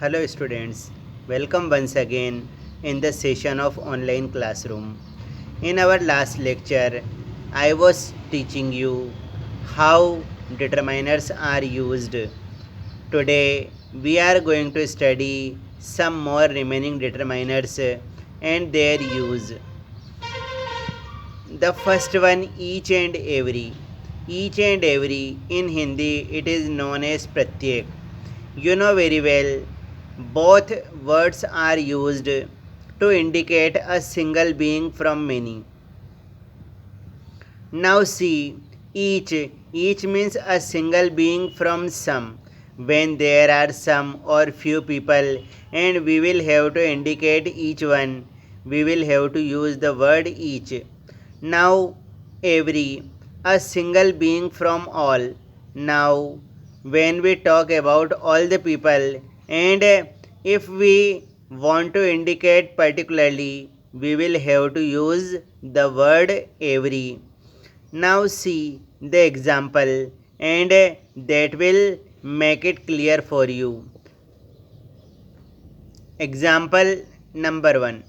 Hello students, welcome once again in the session of online classroom. In our last lecture, I was teaching you how determiners are used. Today, we are going to study some more remaining determiners and their use. The first one, each and every. Each and every in Hindi it is known as Pratyak. You know very well, both words are used to indicate a single being from many. Now see, each means a single being from some. When there are some or few people and we will have to indicate each one, we will have to use the word each. Now every, a single being from all. Now when we talk about all the people and if we want to indicate particularly, we will have to use the word every. Now see the example and that will make it clear for you. Example number 1.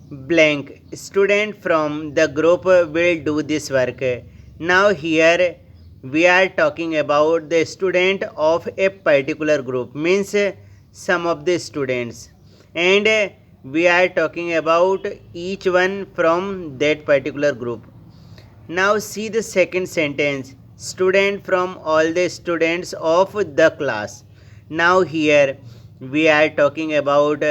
Blank student from the group will do this work. Now here we are talking about the student of a particular group, means some of the students, and we are talking about each one from that particular group. Now see the second sentence, student from all the students of the class. Now here we are talking about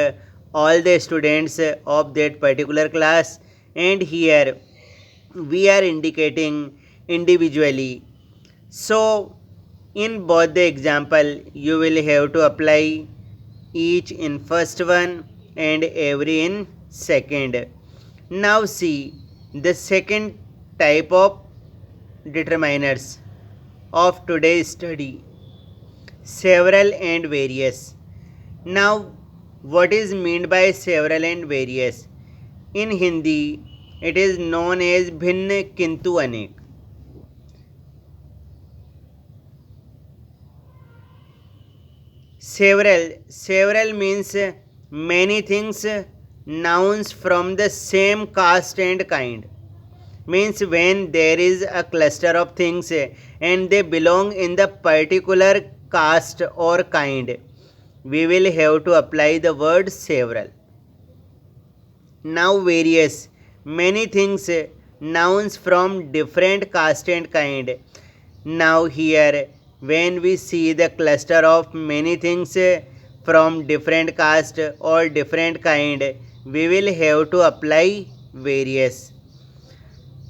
all the students of that particular class, and here we are indicating individually. So in both the example you will have to apply each in first one and every in second. Now see the second type of determiners of today's study, several and various. Now what is meant by several and various? In Hindi it is known as भिन्न किंतु अनेक. Several means many things, nouns from the same caste and kind. Means when there is a cluster of things and they belong in the particular caste or kind, we will have to apply the word several. Now various, many things, nouns from different caste and kind. Now here when we see the cluster of many things from different caste or different kind, we will have to apply various.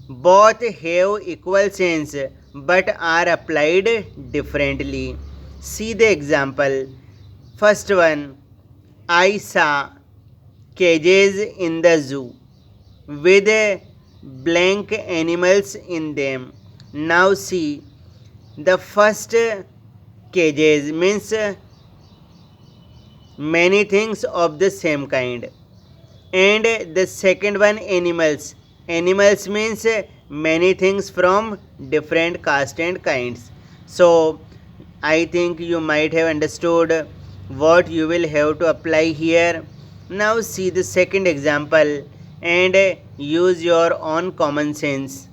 Both have equal sense but are applied differently. See the example. First one, I saw cages in the zoo with blank animals in them. Now see, the first cages means many things of the same kind, and the second one animals. Animals means many things from different caste and kinds. So I think you might have understood what you will have to apply here. Now see the second example and use your own common sense.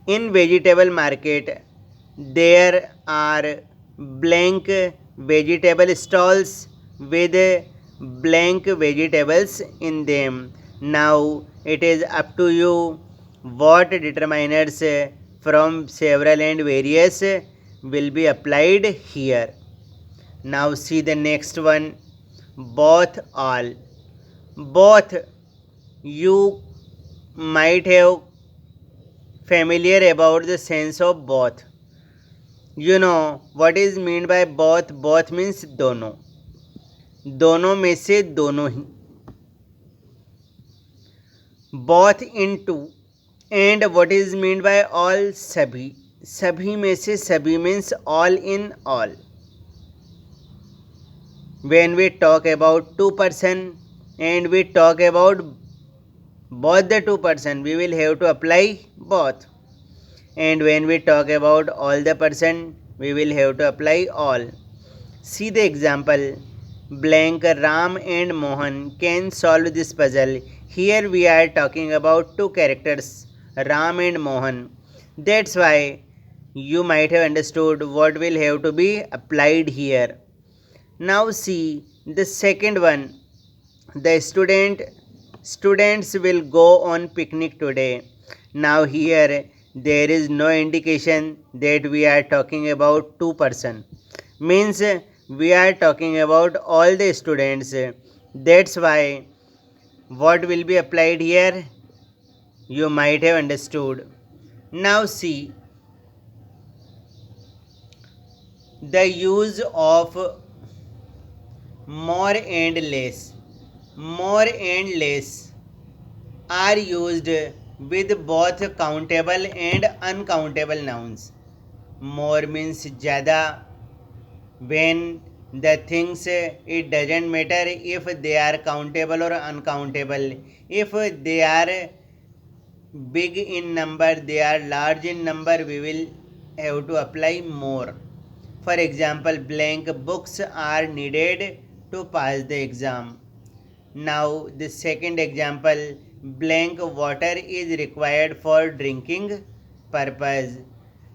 In vegetable market there are blank vegetable stalls with blank vegetables in them. Now it is up to you what determiners from several and various will be applied here. Now see the next one, both all. Both, you might have familiar about the sense of both. You know what is meant by both? Both means दोनों. दोनों में से दोनों ही. Both into. And what is meant by all? सभी. सभी में से सभी means all in all. When we talk about two person and we talk about both the two person, we will have to apply both. And when we talk about all the person, we will have to apply all. See the example. Blank Ram and Mohan can solve this puzzle. Here we are talking about two characters, Ram and Mohan. That's why you might have understood what will have to be applied here. Now see the second one. The students will go on picnic today. Now here there is no indication that we are talking about two person. Means we are talking about all the students. That's why what will be applied here you might have understood. Now see the use of more and less. More and less are used with both countable and uncountable nouns. More means ज़्यादा. When the things it doesn't matter if they are countable or uncountable. If they are big in number, they are large in number, we will have to apply more. For example, blank books are needed to pass the exam. Now, the second example, blank water is required for drinking purpose.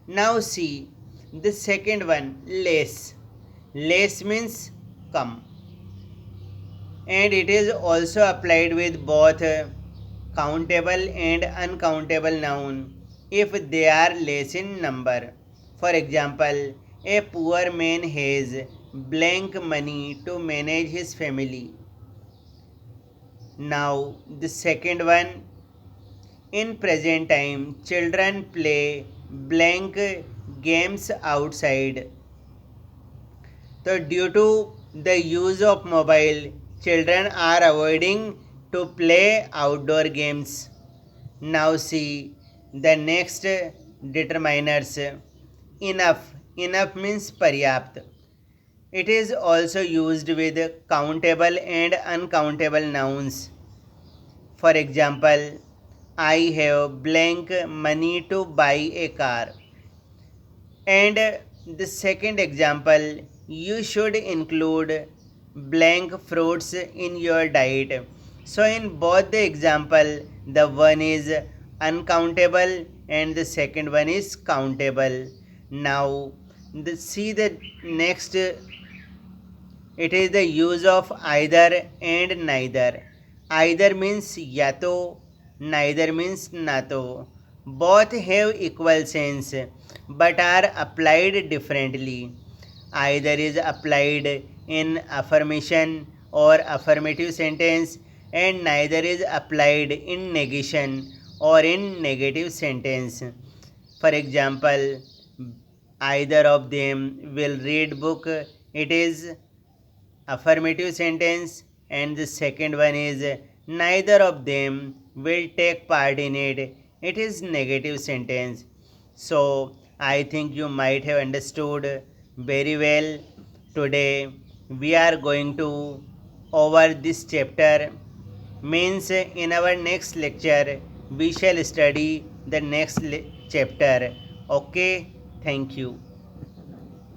Now, see the second one, less. Less means come, and it is also applied with both countable and uncountable noun if they are less in number. For example, a poor man has blank money to manage his family. Now, the second one, in present time, children play blank games outside. So, due to the use of mobile, children are avoiding to play outdoor games. Now, see the next determiners. Enough. Enough means paryapt. It is also used with countable and uncountable nouns. For example, I have blank money to buy a car. And the second example, you should include blank fruits in your diet. So in both the example, the one is uncountable and the second one is countable. Now see the next, it is the use of either and neither. Either means ya to, neither means na to. Both have equal sense but are applied differently. Either is applied in affirmation or affirmative sentence, and neither is applied in negation or in negative sentence. For example, either of them will read book, it is affirmative sentence, and the second one is neither of them will take part in it, it is negative sentence. So I think you might have understood very well. Today we are going to over this chapter. Means in our next lecture we shall study the next chapter. Okay, thank you.